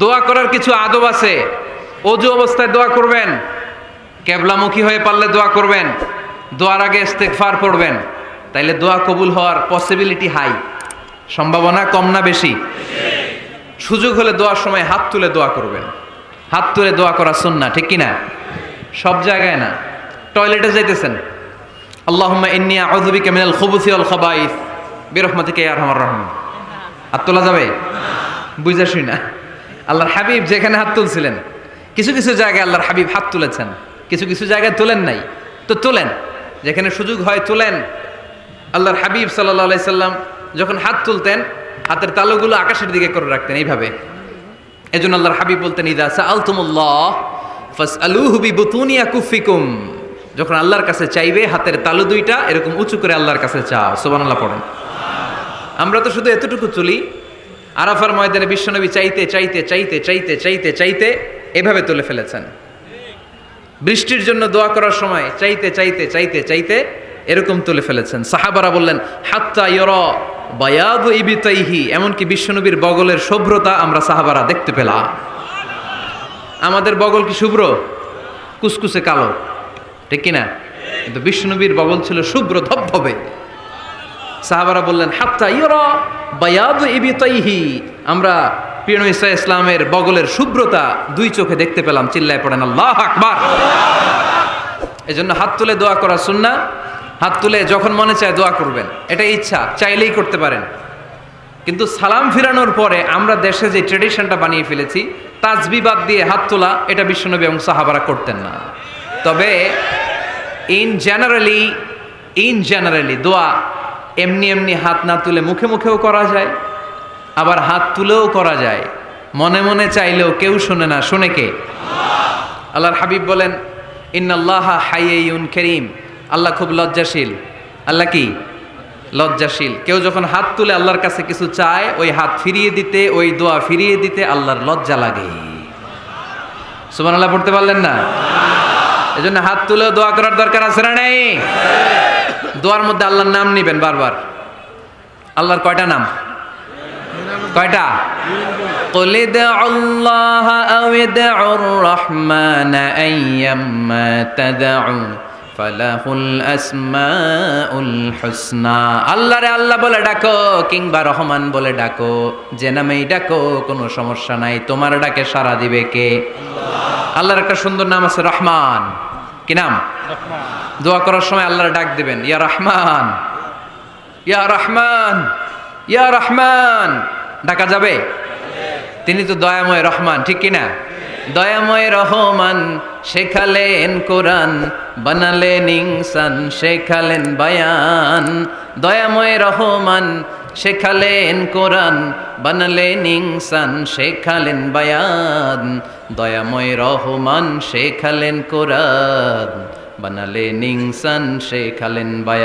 দোয়া করার কিছু আদব আছে। অজু অবস্থায় দোয়া করবেন, কেবলামুখী হয়ে পারলে দোয়া করবেন, দোয়ার আগে ইস্তেগফার পড়বেন, তাইলে দোয়া কবুল হওয়ার পসিবিলিটি হাই, সম্ভাবনা কম না বেশি? সুযোগ হলে দোয়ার সময় হাত তুলে দোয়া করবেন। হাত তুলে দোয়া করা সুন্নাহ, ঠিক কিনা? সব জায়গায় না। টয়লেটে যাইতেছেন, আল্লাহুম্মা ইন্নী আউযু বিকা মিনাল খুবুসি ওয়াল খাবাইস বিরহমাতিকা ইয়া আরহামার রাহিমিন। হাত তোলা যাবে? বুঝা শুই না। আল্লাহর হাবিব যেখানে হাত তুলছিলেন, কিছু কিছু জায়গায় আল্লাহর হাবিব হাত তুলেছেন, কিছু কিছু জায়গায় তোলেন নাই। তো তোলেন, যেখানে সুযোগ হয় তোলেন। আল্লাহর হাবিব সাল্লাল্লাহু আলাইহি সাল্লাম যখন হাত তুলতেন, হাতের তালুগুলো আকাশের দিকে করে রাখতেন এইভাবে। এজন্য আল্লাহর হাবিব বলতেন, ইযা সাআলতুমুল্লাহ ফাসআলুহু বিবুতুনি আকুফিকুম। যখন আল্লাহর কাছে চাইবে, হাতের তালু দুইটা এরকম উঁচু করে আল্লাহর কাছে চাও। সুবহানাল্লাহ পড়েন। আমরা তো শুধু এতটুকু তুলি। আরাফার ময়দানে বিশ্বনবী চাইতে চাইতে চাইতে চাইতে চাইতে চাইতে এভাবে তুলে ফেলেছেন। বৃষ্টির জন্য দোয়া করার সময় চাইতে চাইতে চাইতে চাইতে এরকম তুলে ফেলেছেন। সাহাবারা বললেন, হাত্তা ইয়রা বায়াদু ইবিতাইহি, এমনকি বিশ্বনবীর বগলের শুভ্রতা আমরা সাহাবারা দেখতে পেলাম। আমাদের বগল কি শুভ্র? কুসকুসে কালো, ঠিক কিনা? কিন্তু বিশ্বনবীর বগল ছিল শুভ্র ধবধবে। সাহাবারা বললেন, হাত্তা ইয়রা বায়াদু ইবিতাইহি, আমরা প্রিয় নবী সাল্লাল্লাহু আলাইহি ইসলামের বগলের শুভ্রতা দুই চোখে দেখতে পেলাম। চিল্লায় পড়েন আল্লাহু আকবার। এজন্য হাত তুলে দোয়া করা সুন্নাহ। হাত তুলে যখন মনে চায় দোয়া করবেন, এটা ইচ্ছা, চাইলেই করতে পারেন। কিন্তু সালাম ফিরানোর পরে আমরা দেশে যে ট্রেডিশনটা বানিয়ে ফেলেছি, তাসবিহ বাদ দিয়ে হাত তোলা, এটা বিশ্বনবী এবং সাহাবারা করতেন না। তবে ইন জেনারেলি দোয়া এমনি এমনি হাত না তুলে মুখে মুখেও করা যায়, আবার হাত তুলেও করা যায়। মনে মনে চাইলেও কেউ শোনে না, শোনে কে? আল্লাহর হাবিব বলেন, ইন্নাল্লাহা হাইয়্যুন কারীম, আল্লাহ খুব লজ্জাশীল। আল্লাহ কি? লজ্জাশীল। কেউ যখন হাত তুলে আল্লাহর কাছে কিছু চায়, ওই হাত ফিরিয়ে দিতে, ওই দোয়া ফিরিয়ে দিতে আল্লাহর লজ্জা লাগে। সুবহানাল্লাহ পড়তে পারলেন না? এজন্য হাত তুলেও দোয়া করার দরকার আছে না নেই? দোয়ার মধ্যে আল্লাহর নাম নিবেন বারবার। আল্লাহর কয়টা নাম? কয়টা? قل ادعوا الله أو ادعوا الرحمن أيما تدعوا فله الأسماء الحسنى। আল্লাহ রে আল্লাহ বলে ডাকো, কিংবা রহমান বলে ডাকো, যে নামেই ডাকো কোনো সমস্যা নাই, তোমার ডাকে সাড়া দিবে কে? আল্লাহর একটা সুন্দর নাম আছে, রহমান। কি নাম? দোয়া করার সময় আল্লাহর ডাক দিবেন, ইয়া রহমান, ইয়া রহমান, ইয়া রহমান। ডাকা যাবে? তিনি তো দয়াময় রহমান, ঠিক কিনা? দয়াময় রহমান শেখালেন কোরআন, বানালেন ইনসান, শেখালেন বায়ান। দয়াময় রহমান শেখালেন কোরআন, বানালেন ইনসান, শেখালেন বায়ান। দয়াময় রহমান শেখালেন কোরআন, বানালেন ইনসান, শেখালেন বায়ান।